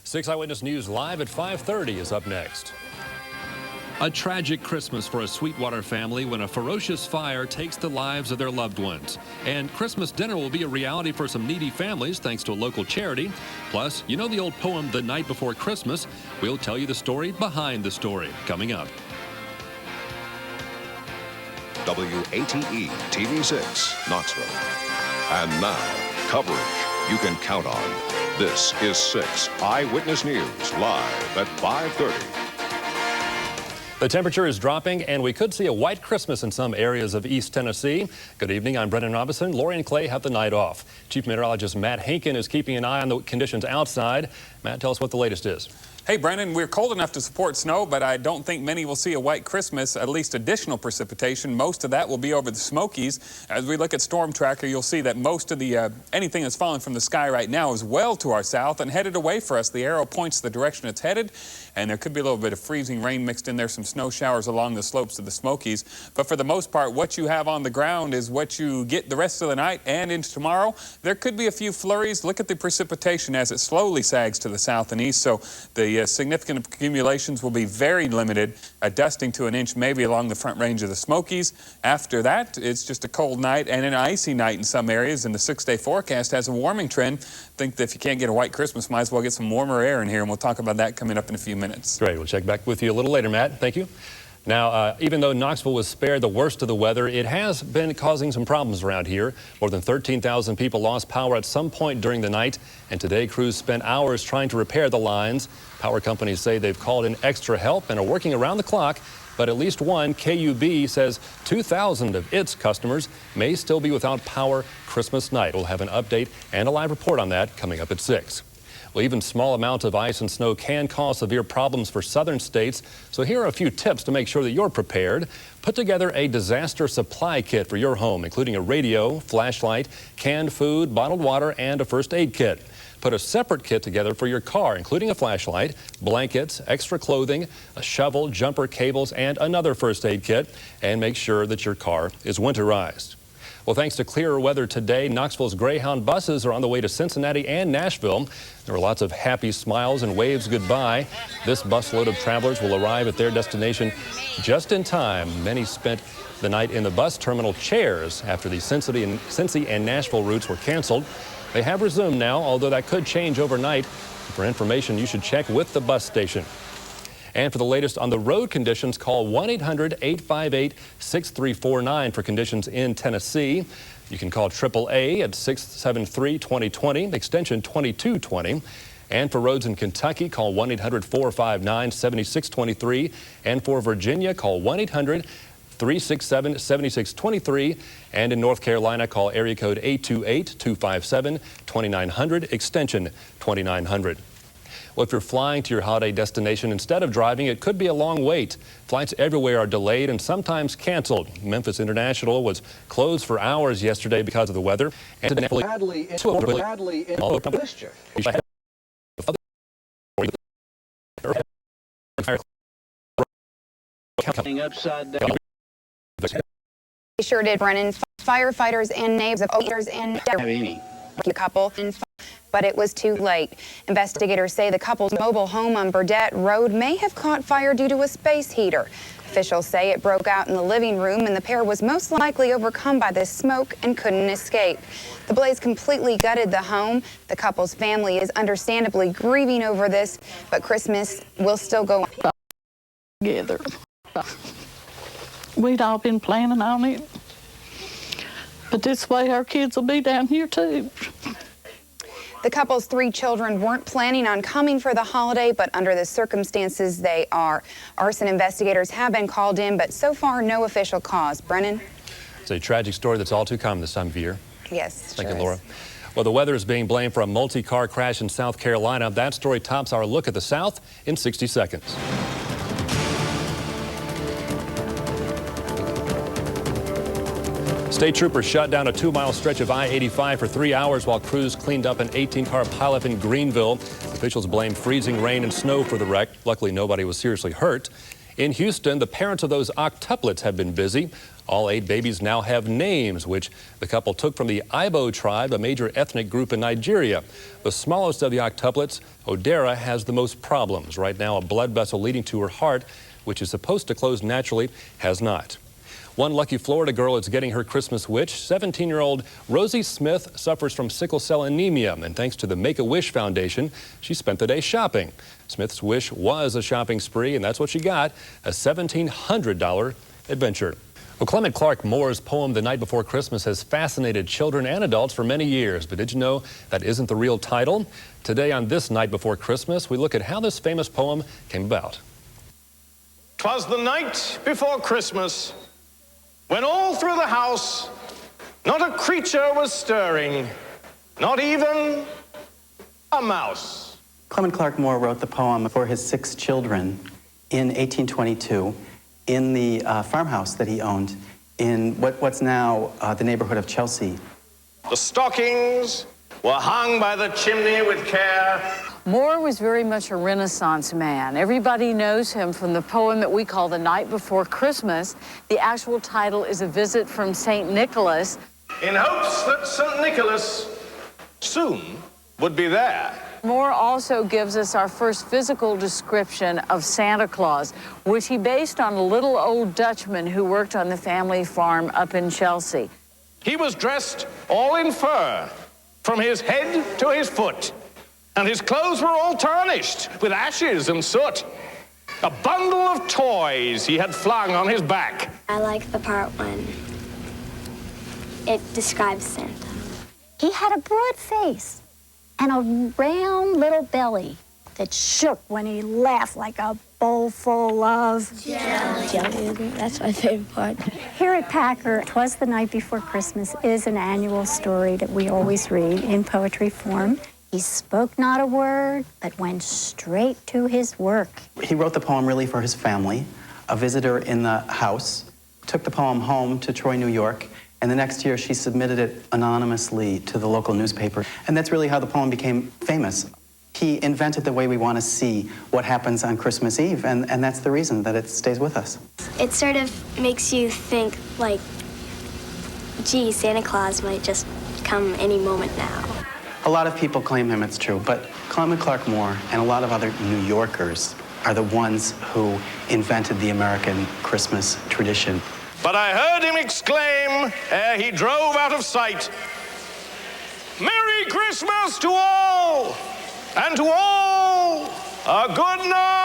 6 Eyewitness News live at 5:30 is up next. A tragic Christmas for a Sweetwater family when a ferocious fire takes the lives of their loved ones. And Christmas dinner will be a reality for some needy families thanks to a local charity. Plus, you know the old poem, The Night Before Christmas? We'll tell you the story behind the story, coming up. WATE TV 6, Knoxville. And now, coverage you can count on. This is 6 Eyewitness News, live at 5:30. The temperature is dropping, and we could see a white Christmas in some areas of East Tennessee. Good evening, I'm Brennan Robinson. Lori and Clay have the night off. Chief Meteorologist Matt Hinken is keeping an eye on the conditions outside. Matt, tell us what the latest is. Hey, Brennan, we're cold enough to support snow, but I don't think many will see a white Christmas, at least additional precipitation. Most of that will be over the Smokies. As we look at Storm Tracker, you'll see that most of the anything that's falling from the sky right now is well to our south and headed away for us. The arrow points the direction it's headed, and there could be a little bit of freezing rain mixed in there, some snow showers along the slopes of the Smokies. But for the most part, what you have on the ground is what you get the rest of the night and into tomorrow. There could be a few flurries. Look at the precipitation as it slowly sags to the south and east, so the significant accumulations will be very limited, a dusting to an inch maybe along the front range of the Smokies. After that, it's just a cold night and an icy night in some areas, and the 6-day forecast has a warming trend. I think that if you can't get a white Christmas, might as well get some warmer air in here, and we'll talk about that coming up in a few minutes. Great. We'll check back with you a little later, Matt. Thank you. Now, even though Knoxville was spared the worst of the weather, it has been causing some problems around here. More than 13,000 people lost power at some point during the night, and today crews spent hours trying to repair the lines. Power companies say they've called in extra help and are working around the clock, but at least one, KUB, says 2,000 of its customers may still be without power Christmas night. We'll have an update and a live report on that coming up at 6. Well, even small amounts of ice and snow can cause severe problems for southern states. So here are a few tips to make sure that you're prepared. Put together a disaster supply kit for your home, including a radio, flashlight, canned food, bottled water, and a first aid kit. Put a separate kit together for your car, including a flashlight, blankets, extra clothing, a shovel, jumper cables, and another first aid kit. And make sure that your car is winterized. Well, thanks to clearer weather today, Knoxville's Greyhound buses are on the way to Cincinnati and Nashville. There were lots of happy smiles and waves goodbye. This busload of travelers will arrive at their destination just in time. Many spent the night in the bus terminal chairs after the Cincy and Nashville routes were canceled. They have resumed now, although that could change overnight. For information, you should check with the bus station. And for the latest on the road conditions, call 1-800-858-6349 for conditions in Tennessee. You can call AAA at 673-2020, extension 2220. And for roads in Kentucky, call 1-800-459-7623. And for Virginia, call 1-800-367-7623. And in North Carolina, call area code 828-257-2900, extension 2900. Well, if you're flying to your holiday destination instead of driving, it could be a long wait. Flights everywhere are delayed and sometimes canceled. Memphis International was closed for hours yesterday because of the weather. And badly in moisture. Upside down. Sure did, Brennan. Firefighters and neighbors of owners and the couple, but it was too late. Investigators say the couple's mobile home on Burdett Road may have caught fire due to a space heater. Officials say it broke out in the living room and the pair was most likely overcome by the smoke and couldn't escape. The blaze completely gutted the home. The couple's family is understandably grieving over this, but Christmas will still go on together. We'd all been planning on it. But this way our kids will be down here too. The couple's 3 children weren't planning on coming for the holiday, but under the circumstances they are. Arson investigators have been called in, but so far no official cause. Brennan? It's a tragic story that's all too common this time of year. Yes, Thank you, Laura. Well, the weather is being blamed for a multi-car crash in South Carolina. That story tops our look at the South in 60 seconds. State troopers shut down a 2-mile stretch of I-85 for 3 hours while crews cleaned up an 18-car pileup in Greenville. Officials blame freezing rain and snow for the wreck. Luckily, nobody was seriously hurt. In Houston, the parents of those octuplets have been busy. All 8 babies now have names, which the couple took from the Igbo tribe, a major ethnic group in Nigeria. The smallest of the octuplets, Odera, has the most problems. Right now, a blood vessel leading to her heart, which is supposed to close naturally, has not. One lucky Florida girl is getting her Christmas wish. 17-year-old Rosie Smith suffers from sickle cell anemia, and thanks to the Make-A-Wish Foundation, she spent the day shopping. Smith's wish was a shopping spree, and that's what she got, a $1,700 adventure. Well, Clement Clark Moore's poem, The Night Before Christmas, has fascinated children and adults for many years. But did you know that isn't the real title? Today on This Night Before Christmas, we look at how this famous poem came about. 'Twas the night before Christmas, when all through the house not a creature was stirring, not even a mouse. Clement Clark Moore wrote the poem for his 6 children in 1822 in the farmhouse that he owned in what's now the neighborhood of Chelsea. The stockings were hung by the chimney with care. Moore was very much a Renaissance man. Everybody knows him from the poem that we call The Night Before Christmas. The actual title is A Visit from St. Nicholas. In hopes that St. Nicholas soon would be there. Moore also gives us our first physical description of Santa Claus, which he based on a little old Dutchman who worked on the family farm up in Chelsea. He was dressed all in fur, from his head to his foot, and his clothes were all tarnished with ashes and soot. A bundle of toys he had flung on his back. I like the part when it describes Santa. He had a broad face and a round little belly that shook when he laughed like a bowl full of jelly. That's my favorite part. Here at Packer, 'Twas the Night Before Christmas is an annual story that we always read in poetry form. He spoke not a word, but went straight to his work. He wrote the poem really for his family. A visitor in the house took the poem home to Troy, New York, and the next year she submitted it anonymously to the local newspaper. And that's really how the poem became famous. He invented the way we want to see what happens on Christmas Eve, and that's the reason that it stays with us. It sort of makes you think, like, gee, Santa Claus might just come any moment now. A lot of people claim him, it's true, but Clement Clark Moore and a lot of other New Yorkers are the ones who invented the American Christmas tradition. But I heard him exclaim ere he drove out of sight, "Merry Christmas to all, and to all a good night."